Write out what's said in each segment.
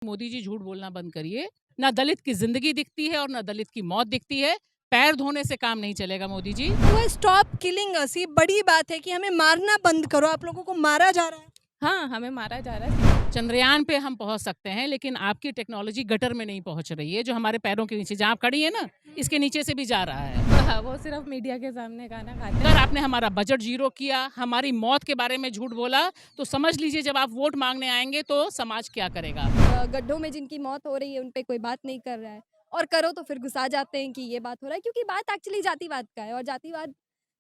मोदी जी झूठ बोलना बंद करिए। ना दलित की जिंदगी दिखती है और ना दलित की मौत दिखती है। पैर धोने से काम नहीं चलेगा मोदी जी। वो स्टॉप किलिंग अस, ये बड़ी बात है कि हमें मारना बंद करो। आप लोगों को मारा जा रहा है। हाँ, हमें मारा जा रहा है। चंद्रयान पे हम पहुंच सकते हैं, लेकिन आपकी टेक्नोलॉजी गटर में नहीं पहुंच रही है, जो हमारे पैरों के नीचे जहां आप खड़ी है ना, इसके नीचे से भी जा रहा है। हाँ, वो सिर्फ मीडिया के सामने गाना खाते अगर हैं। आपने हमारा बजट जीरो किया, हमारी मौत के बारे में झूठ बोला, तो समझ लीजिए जब आप वोट मांगने आएंगे तो समाज क्या करेगा। गड्ढों में जिनकी मौत हो रही है उन पे कोई बात नहीं कर रहा है, और करो तो फिर गुस्सा जाते हैं कि ये बात हो रहा है, क्योंकि बात एक्चुअली जातिवाद का है और जातिवाद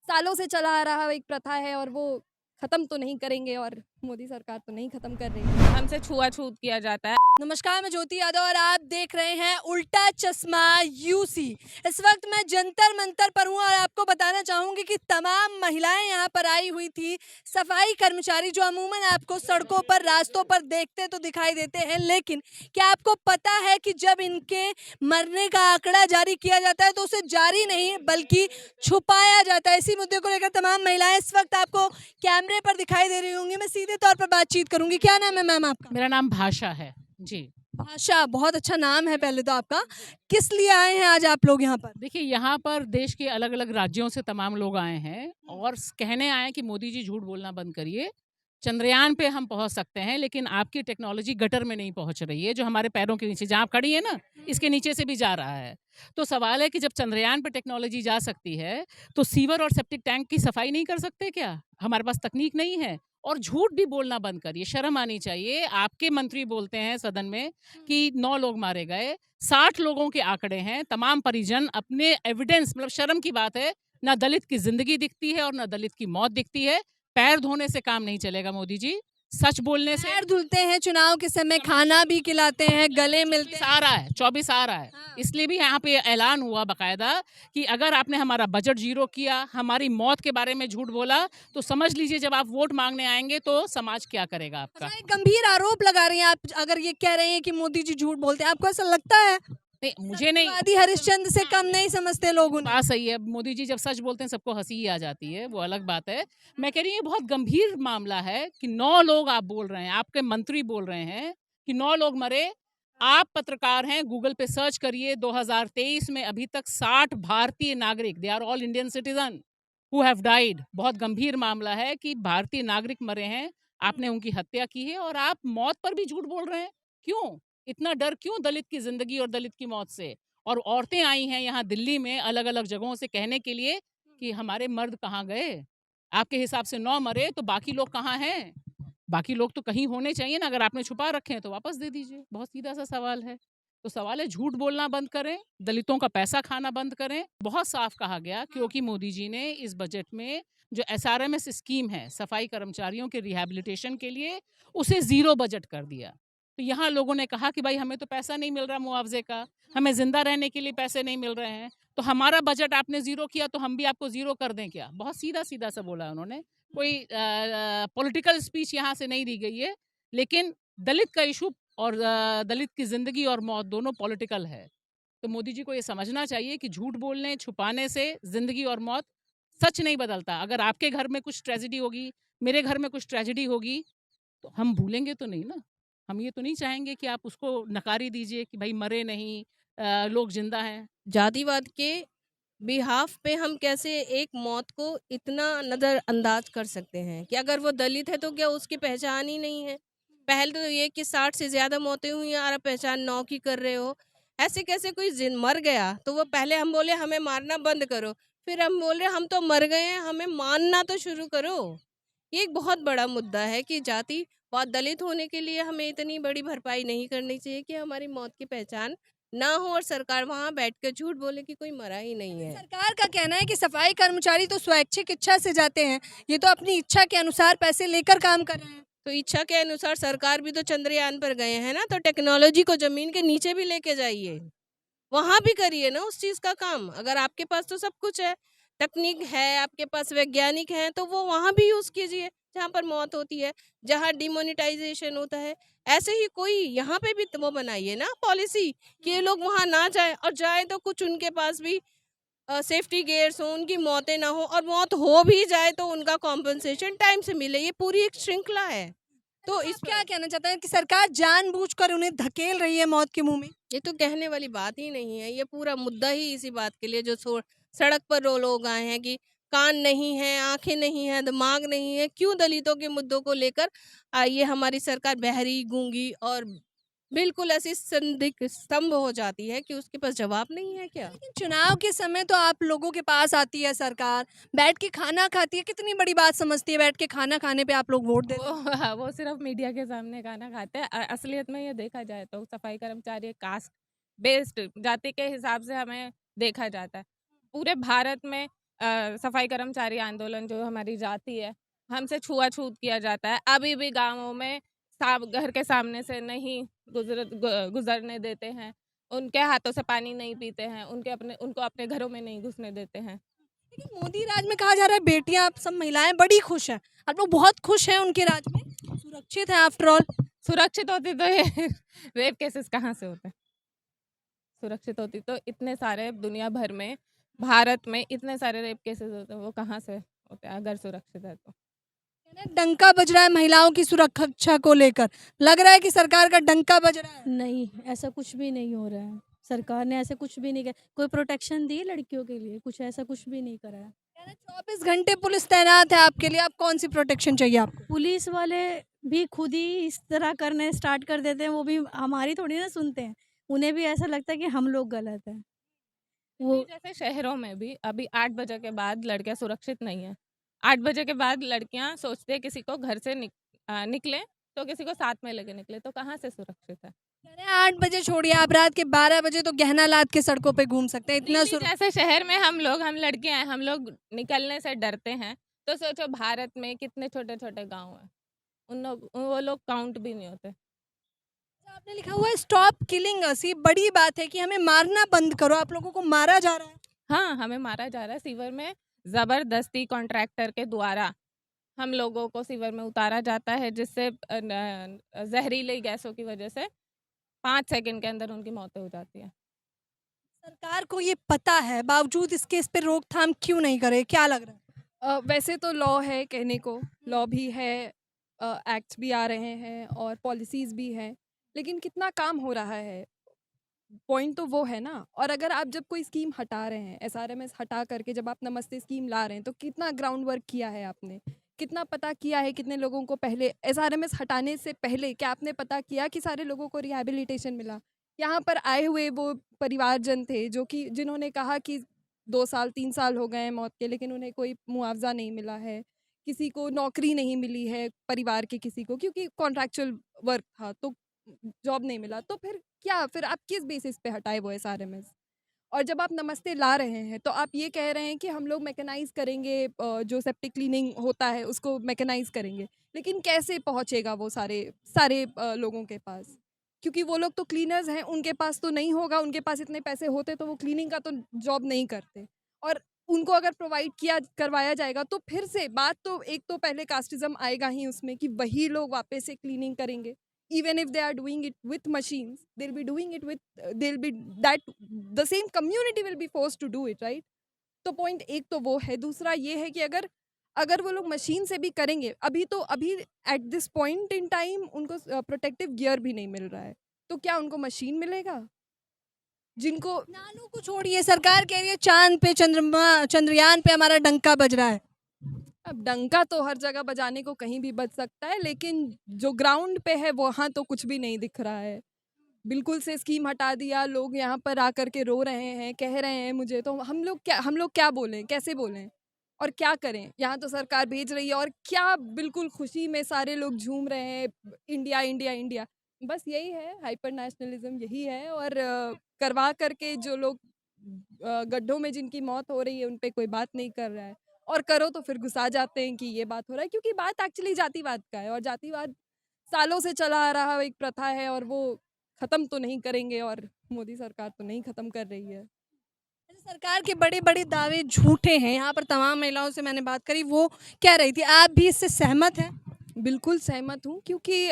सालों से चला आ रहा एक प्रथा है और वो खत्म तो नहीं करेंगे और मोदी सरकार तो नहीं खत्म कर रही है। हमसे छुआछूत किया जाता है। नमस्कार, मैं ज्योति यादव और आप देख रहे हैं उल्टा चश्मा यूसी। इस वक्त मैं जंतर मंतर पर हूं और आपको बताना चाहूंगी कि तमाम महिलाएं यहां पर आई हुई थी। सफाई कर्मचारी जो अमूमन आपको सड़कों पर, रास्तों पर देखते तो दिखाई देते हैं, लेकिन क्या आपको पता है कि जब इनके मरने का आंकड़ा जारी किया जाता है तो उसे जारी नहीं बल्कि छुपाया जाता है। इसी मुद्दे को लेकर तमाम महिलाएं इस वक्त आपको कैमरे पर दिखाई दे रही होंगी। मैं सीधे तौर पर बातचीत करूंगी। क्या नाम है मैम आपका? मेरा नाम भाषा है जी। भाषा, बहुत अच्छा नाम है पहले तो आपका। किस लिए आए हैं आज आप लोग यहाँ पर? देखिए, यहाँ पर देश के अलग अलग राज्यों से तमाम लोग आए हैं और कहने आए हैं कि मोदी जी झूठ बोलना बंद करिए। चंद्रयान पे हम पहुंच सकते हैं, लेकिन आपकी टेक्नोलॉजी गटर में नहीं पहुंच रही है, जो हमारे पैरों के नीचे जहां आप खड़ी है ना, इसके नीचे से भी जा रहा है। तो सवाल है कि जब चंद्रयान पे टेक्नोलॉजी जा सकती है, तो सीवर और सेप्टिक टैंक की सफाई नहीं कर सकते क्या? हमारे पास तकनीक नहीं है? और झूठ भी बोलना बंद करिए, शर्म आनी चाहिए। आपके मंत्री बोलते हैं सदन में कि 9 लोग मारे गए, 60 लोगों के आंकड़े हैं, तमाम परिजन अपने एविडेंस, मतलब शर्म की बात है। ना दलित की जिंदगी दिखती है और ना दलित की मौत दिखती है। पैर धोने से काम नहीं चलेगा मोदी जी, सच बोलने से। पैर धुलते हैं, चुनाव के समय खाना भी खिलाते हैं, गले मिलते 24 हैं। आ रहा है, 24 आ रहा है। हाँ। इसलिए भी यहाँ पे ऐलान हुआ बाकायदा कि अगर आपने हमारा बजट जीरो किया, हमारी मौत के बारे में झूठ बोला, तो समझ लीजिए जब आप वोट मांगने आएंगे तो समाज क्या करेगा आपका। अच्छा, एक गंभीर आरोप लगा रही हैं आप अगर ये कह रहे हैं कि मोदी जी झूठ बोलते हैं। आपको ऐसा लगता है? नहीं, मुझे नहीं। सत्यवादी हरिश्चंद्र से कम नहीं समझते लोग उन्हें। बात सही है, मोदी जी जब सच बोलते हैं सबको हंसी ही आ जाती है, वो अलग बात है। मैं कह रही हूँ ये बहुत गंभीर मामला है कि 9 लोग आप बोल रहे हैं, आपके मंत्री बोल रहे हैं कि 9 लोग मरे। आप पत्रकार हैं, गूगल पे सर्च करिए, 2023 में अभी तक 60 भारतीय नागरिक, they are all Indian citizen who have died. बहुत गंभीर मामला है कि भारतीय नागरिक मरे हैं, आपने उनकी हत्या की है और आप मौत पर भी झूठ बोल रहे हैं। क्यों इतना डर, क्यों दलित की जिंदगी और दलित की मौत से? और औरतें आई हैं यहाँ दिल्ली में अलग अलग जगहों से कहने के लिए कि हमारे मर्द कहाँ गए। आपके हिसाब से 9 मरे, तो बाकी लोग कहाँ हैं? बाकी लोग तो कहीं होने चाहिए ना। अगर आपने छुपा रखे हैं तो वापस दे दीजिए, बहुत सीधा सा सवाल है। तो सवाल है, झूठ बोलना बंद करें, दलितों का पैसा खाना बंद करें। बहुत साफ कहा गया क्योंकि मोदी जी ने इस बजट में जो SRMS स्कीम है, सफाई कर्मचारियों के रिहैबिलिटेशन के लिए, उसे जीरो बजट कर दिया। तो यहाँ लोगों ने कहा कि भाई हमें तो पैसा नहीं मिल रहा मुआवजे का, हमें जिंदा रहने के लिए पैसे नहीं मिल रहे हैं, तो हमारा बजट आपने जीरो किया तो हम भी आपको जीरो कर दें क्या? बहुत सीधा सीधा सा बोला उन्होंने। कोई पॉलिटिकल स्पीच यहाँ से नहीं दी गई है, लेकिन दलित का इशू और दलित की जिंदगी और मौत दोनों पॉलिटिकल है। तो मोदी जी को ये समझना चाहिए कि झूठ बोलने, छुपाने से जिंदगी और मौत, सच नहीं बदलता। अगर आपके घर में कुछ ट्रेजेडी होगी, मेरे घर में कुछ ट्रेजेडी होगी, तो हम भूलेंगे तो नहीं ना। हम ये तो नहीं चाहेंगे कि आप उसको नकारी दीजिए कि भाई मरे नहीं, लोग जिंदा हैं। जातिवाद के बिहाफ पे हम कैसे एक मौत को इतना नज़रअंदाज कर सकते हैं कि अगर वो दलित है तो क्या उसकी पहचान ही नहीं है। पहले तो ये कि 60 से ज़्यादा मौतें हुई हैं और आप पहचान 9 की कर रहे हो। ऐसे कैसे कोई मर गया तो वो पहले हम बोले हमें मारना बंद करो, फिर हम बोल रहे हम तो मर गए हैं, हमें मानना तो शुरू करो। ये एक बहुत बड़ा मुद्दा है कि जाति और दलित होने के लिए हमें इतनी बड़ी भरपाई नहीं करनी चाहिए कि हमारी मौत की पहचान ना हो और सरकार वहाँ बैठ कर झूठ बोले कि कोई मरा ही नहीं है। सरकार का कहना है कि सफाई कर्मचारी तो स्वैच्छिक इच्छा से जाते हैं, ये तो अपनी इच्छा के अनुसार पैसे लेकर काम कर रहे हैं। तो इच्छा के अनुसार सरकार भी तो चंद्रयान पर गए हैं ना, तो टेक्नोलॉजी को जमीन के नीचे भी लेके जाइए, वहाँ भी करिए ना उस चीज़ का काम। अगर आपके पास तो सब कुछ है, तकनीक है, आपके पास वैज्ञानिक हैं, तो वो वहाँ भी यूज़ कीजिए जहाँ पर मौत होती है, जहाँ डिमोनेटाइजेशन होता है। ऐसे ही कोई यहाँ पे भी तो वो बनाइए ना पॉलिसी कि ये लोग वहाँ ना जाएं, और जाएं तो कुछ उनके पास भी सेफ्टी गियर्स हो, उनकी मौतें ना हो, और मौत हो भी जाए तो उनका कॉम्पनसेशन टाइम से मिले। ये पूरी एक श्रृंखला है। तो तो इस इस क्या कहना चाहते हैं कि सरकार जानबूझकर उन्हें धकेल रही है मौत के मुंह में? ये तो कहने वाली बात ही नहीं है। ये पूरा मुद्दा ही इसी बात के लिए जो सड़क पर रो लोग आए हैं कि कान नहीं है, आँखें नहीं है, दिमाग नहीं है, क्यों दलितों के मुद्दों को लेकर ये हमारी सरकार बहरी, गूंगी और बिल्कुल ऐसी संदिग्ध स्तंभ हो जाती है कि उसके पास जवाब नहीं है क्या? लेकिन चुनाव के समय तो आप लोगों के पास आती है सरकार, बैठ के खाना खाती है, कितनी बड़ी बात समझती है बैठ के खाना खाने पे आप लोग वोट देते हैं? वो हाँ, वो सिर्फ मीडिया के सामने खाना खाते हैं। असलियत में ये देखा जाए तो सफाई कर्मचारी कास्ट बेस्ड जाति के हिसाब से हमें देखा जाता है। पूरे भारत में सफाई कर्मचारी आंदोलन जो हमारी जाति है, हमसे छुआछूत किया जाता है। अभी भी गाँवों में घर के सामने से नहीं गुजरने देते हैं। उनके हाथों से पानी नहीं पीते हैं। उनको अपने घरों में नहीं घुसने देते हैं। लेकिन मोदी राज में कहा जा रहा है बेटियां, आप सब महिलाएं बड़ी खुश हैं, आप लोग बहुत खुश हैं उनके राज में, सुरक्षित है आफ्टर ऑल। सुरक्षित होती तो ये रेप केसेस कहाँ से होते? सुरक्षित होती तो इतने सारे दुनिया भर में, भारत में इतने सारे रेप केसेस होते हैं, वो कहाँ से होते अगर सुरक्षित है तो? डंका बज रहा है महिलाओं की सुरक्षा को लेकर, लग रहा है कि सरकार का डंका बज रहा है। नहीं, ऐसा कुछ भी नहीं हो रहा है। सरकार ने ऐसा कुछ भी नहीं किया। कोई प्रोटेक्शन दी है लड़कियों के लिए? कुछ ऐसा कुछ भी नहीं करा है। 24 घंटे पुलिस तैनात है आपके लिए, आप कौन सी प्रोटेक्शन चाहिए आपको? पुलिस वाले भी खुद ही इस तरह करने स्टार्ट कर देते हैं, वो भी हमारी थोड़ी ना सुनते हैं। उन्हें भी ऐसा लगता है कि हम लोग गलत हैं। वो दिल्ली जैसे शहरों में भी अभी 8 बजे के बाद लड़कियां सुरक्षित नहीं है। 8 बजे के बाद लड़कियां सोचते हैं किसी को घर से निकले तो किसी को साथ में लेके निकले, तो कहाँ से सुरक्षित है? अरे 8 बजे छोड़िए, आप रात के 12 बजे तो गहना लाद के सड़कों पे घूम सकते हैं, इतना दिल्ली जैसे शहर में हम लड़कियां हैं, हम लोग निकलने से डरते हैं। तो सोचो भारत में कितने छोटे छोटे गांव हैं, वो लोग काउंट भी नहीं होते। आपने लिखा हुआ है स्टॉप किलिंग अस, ये बड़ी बात है कि हमें मारना बंद करो, आप लोगों को मारा जा रहा है। हाँ, हमें मारा जा रहा है। सीवर में जबरदस्ती कॉन्ट्रैक्टर के द्वारा हम लोगों को सीवर में उतारा जाता है, जिससे जहरीली गैसों की वजह से 5 सेकंड के अंदर उनकी मौतें हो जाती है। सरकार को ये पता है, बावजूद इसके इस पे रोकथाम क्यों नहीं करे, क्या लग रहा है? वैसे तो लॉ है, कहने को लॉ भी है, एक्ट्स भी आ रहे हैं और पॉलिसीज़ भी हैं, लेकिन कितना काम हो रहा है, पॉइंट तो वो है ना। और अगर आप जब कोई स्कीम हटा रहे हैं, एसआरएमएस हटा करके जब आप नमस्ते स्कीम ला रहे हैं, तो कितना ग्राउंड वर्क किया है आपने, कितना पता किया है, कितने लोगों को पहले एसआरएमएस हटाने से पहले क्या आपने पता किया कि सारे लोगों को रिहैबिलिटेशन मिला? यहाँ पर आए हुए वो परिवारजन थे जो कि जिन्होंने कहा कि 2 साल 3 साल हो गए हैं मौत के, लेकिन उन्हें कोई मुआवज़ा नहीं मिला है, किसी को नौकरी नहीं मिली है परिवार के किसी को, क्योंकि कॉन्ट्रैक्चुअल वर्क था तो जॉब नहीं मिला। तो फिर आप किस बेसिस पे हटाए वो एसआरएमएस? और जब आप नमस्ते ला रहे हैं तो आप ये कह रहे हैं कि हम लोग मैकेनाइज़ करेंगे, जो सेप्टिक क्लीनिंग होता है उसको मैकेनाइज़ करेंगे, लेकिन कैसे पहुँचेगा वो सारे सारे लोगों के पास? क्योंकि वो लोग तो क्लीनर्स हैं, उनके पास तो नहीं होगा, उनके पास इतने पैसे होते तो वो क्लीनिंग का तो जॉब नहीं करते। और उनको अगर प्रोवाइड करवाया जाएगा तो फिर से बात तो एक तो पहले कास्टिज़्म आएगा ही उसमें कि वही लोग वापस से क्लीनिंग करेंगे। Even if they are doing it with machines, they'll be doing it with the same community will be forced to do it, right? तो पॉइंट एक तो वो है, दूसरा ये है कि अगर वो लोग मशीन से भी करेंगे, अभी at this point in time उनको प्रोटेक्टिव गियर भी नहीं मिल रहा है, तो क्या उनको मशीन मिलेगा? जिनको नालों को छोड़िए, सरकार कह रही है चांद पे चंद्रयान पे हमारा डंका बज रहा है। अब डंका तो हर जगह बजाने को कहीं भी बज सकता है, लेकिन जो ग्राउंड पे है वहाँ तो कुछ भी नहीं दिख रहा है। बिल्कुल से स्कीम हटा दिया, लोग यहाँ पर आकर के रो रहे हैं, कह रहे हैं मुझे, तो हम लोग क्या बोलें, कैसे बोलें और क्या करें? यहाँ तो सरकार भेज रही है और क्या बिल्कुल खुशी में सारे लोग झूम रहे हैं, इंडिया इंडिया इंडिया। बस यही है, हाइपर नेशनलिज्म यही है। और करवा करके जो लोग गड्ढों में जिनकी मौत हो रही है उन पे कोई बात नहीं कर रहा है, और करो तो फिर गुस्सा जाते हैं कि ये बात हो रहा है, क्योंकि बात एक्चुअली जातिवाद का है और जातिवाद सालों से चला आ रहा एक प्रथा है और वो ख़त्म तो नहीं करेंगे, और मोदी सरकार तो नहीं ख़त्म कर रही है। सरकार के बड़े-बड़े दावे झूठे हैं, यहाँ पर तमाम महिलाओं से मैंने बात करी, वो कह रही थी, आप भी इससे सहमत हैं? बिल्कुल सहमत हूँ, क्योंकि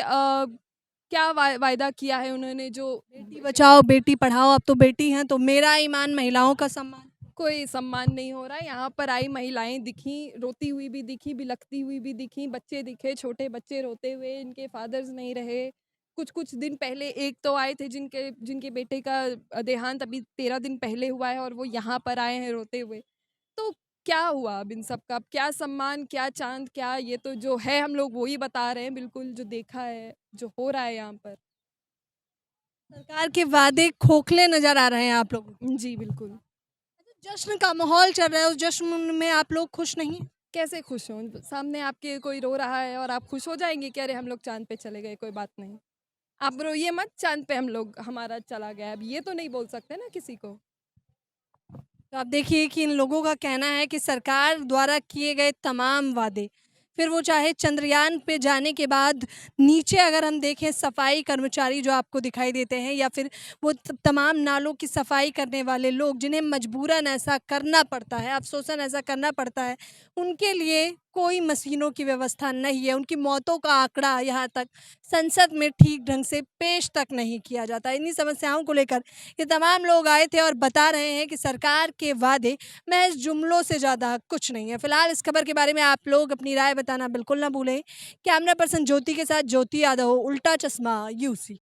क्या वायदा किया है उन्होंने, जो बेटी बचाओ बेटी पढ़ाओ, अब तो बेटी हैं तो मेरा ईमान महिलाओं का सम्मान। कोई सम्मान नहीं हो रहा है। यहाँ पर आई महिलाएं दिखी, रोती हुई भी दिखी, बिलखती हुई भी दिखी, बच्चे दिखे, छोटे बच्चे रोते हुए, इनके फादर्स नहीं रहे। कुछ कुछ दिन पहले एक तो आए थे जिनके जिनके बेटे का देहांत अभी 13 दिन पहले हुआ है और वो यहाँ पर आए हैं रोते हुए। तो क्या हुआ अब इन सब का? अब क्या सम्मान, क्या चाँद, क्या ये तो जो है हम लोग वो ही बता रहे हैं बिल्कुल जो देखा है, जो हो रहा है यहाँ पर। सरकार के वादे खोखले नज़र आ रहे हैं आप लोगों को। जी, बिल्कुल। जश्न का माहौल चल रहा है, उस जश्न में आप लोग खुश नहीं हैं? कैसे खुश हों? सामने आपके कोई रो रहा है और आप खुश हो जाएँगे कि अरे हम लोग चाँद पे चले गए, कोई बात नहीं। आप रोइए मत, चाँद पे हम लोग हमारा चला गया। अब ये तो नहीं बोल सकते ना किसी को। तो आप देखिए कि इन लोगों का कहना है कि सरकार द्वारा किए गए तमाम वादे, फिर वो चाहे चंद्रयान पे जाने के बाद नीचे अगर हम देखें सफाई कर्मचारी जो आपको दिखाई देते हैं, या फिर वो तमाम नालों की सफाई करने वाले लोग जिन्हें मजबूरन ऐसा करना पड़ता है, अफसोसन ऐसा करना पड़ता है, उनके लिए कोई मशीनों की व्यवस्था नहीं है। उनकी मौतों का आंकड़ा यहाँ तक संसद में ठीक ढंग से पेश तक नहीं किया जाता। इन्हीं समस्याओं को लेकर ये तमाम लोग आए थे और बता रहे हैं कि सरकार के वादे महज जुमलों से ज़्यादा कुछ नहीं है। फिलहाल इस खबर के बारे में आप लोग अपनी राय बताना बिल्कुल ना भूलें। कैमरा पर्सन ज्योति के साथ ज्योति यादव, उल्टा चश्मा, यूसी।